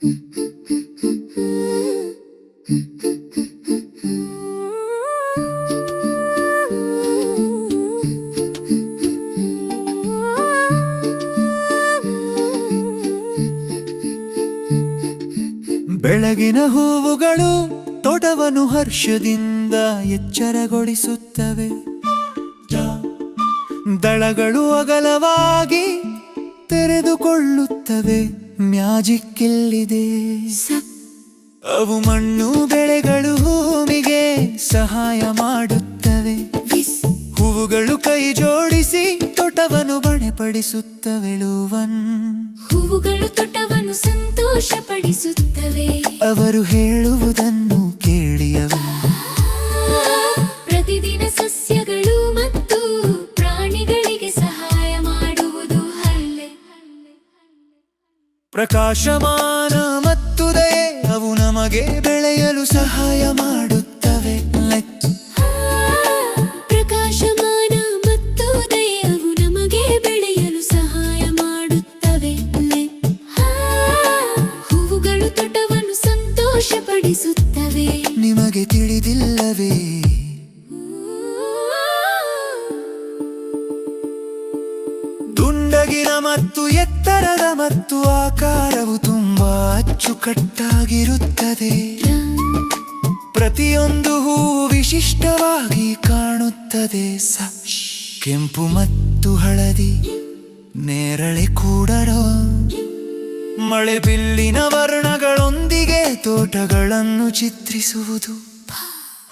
ಬೆಳಗಿನ ಹೂವುಗಳು ತೋಟವನ್ನು ಹರ್ಷದಿಂದ ಎಚ್ಚರಗೊಳಿಸುತ್ತವೆ. ದಳಗಳು ಅಗಲವಾಗಿ ತೆರೆದುಕೊಳ್ಳುತ್ತವೆ. ಮ್ಯಾಜಿಕ್ ಇಲ್ಲಿದೆ. ಅವು ಮಣ್ಣು ಬೆಳೆಗಳು ಭೂಮಿಗೆ ಸಹಾಯ ಮಾಡುತ್ತವೆ. ಹೂವುಗಳು ಕೈ ಜೋಡಿಸಿ ತೋಟವನ್ನು ಬಣೆಪಡಿಸುತ್ತವೆ. ಹೂವುಗಳು ತೋಟವನ್ನು ಸಂತೋಷಪಡಿಸುತ್ತವೆ. ಅವರು ಹೇಳುವುದನ್ನು ಕೇಳಿಯವು. ಪ್ರತಿದಿನ ಸಸ್ಯಗಳು ಮತ್ತು ಪ್ರಾಣಿಗಳಿಗೆ ಸಹಾಯ ಮಾಡುವುದು ಹಲ್ಲೆ. ಪ್ರಕಾಶಮಾನ ಮತ್ತು ದಯೆ ಅವು ನಮಗೆ ಬೆಳೆಯಲು ಸಹಾಯ ಮಾಡುತ್ತವೆ. ಪ್ರಕಾಶಮಾನ ಮತ್ತು ದಯೆ ಅವು ನಮಗೆ ಬೆಳೆಯಲು ಸಹಾಯ ಮಾಡುತ್ತವೆ. ಹೂವುಗಳು ತೋಟವನ್ನು ಸಂತೋಷಪಡಿಸುತ್ತವೆ. ನಿಮಗೆ ತಿಳಿದಿಲ್ಲವೇ? ದುಂಡಗಿನ ಮತ್ತು ಎತ್ತರದ ಮತ್ತು ಆಕಾರವು ತುಂಬಾ ಅಚ್ಚುಕಟ್ಟಾಗಿರುತ್ತದೆ. ಪ್ರತಿಯೊಂದು ಹೂವು ವಿಶಿಷ್ಟವಾಗಿ ಕಾಣುತ್ತದೆ. ಕೆಂಪು ಮತ್ತು ಹಳದಿ ನೇರಳೆ ಕೂಡರೋ ಮಳೆ ಬಿಲ್ಲಿನ ವರ್ಣಗಳೊಂದಿಗೆ ತೋಟಗಳನ್ನು ಚಿತ್ರಿಸುವುದು.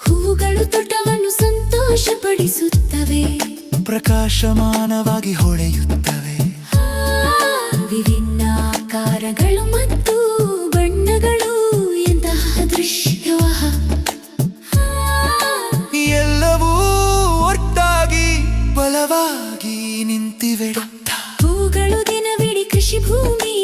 ಹೂವುಗಳು ತೋಟವನ್ನು ಸಂತೋಷಪಡಿಸುತ್ತವೆ. ಪ್ರಕಾಶಮಾನವಾಗಿ ಹೊಳೆಯುತ್ತವೆ. ವಿಭಿನ್ನ ಆಕಾರಗಳು ಮತ್ತು ಬಣ್ಣಗಳು ಎಂತಹ ದೃಶ್ಯವಾಹ. ಎಲ್ಲವೂ ಒಟ್ಟಾಗಿ ಬಲವಾಗಿ ನಿಂತಿವೆ. ಹೂಗಳು ದಿನವಿಡೀ ಕೃಷಿ ಭೂಮಿ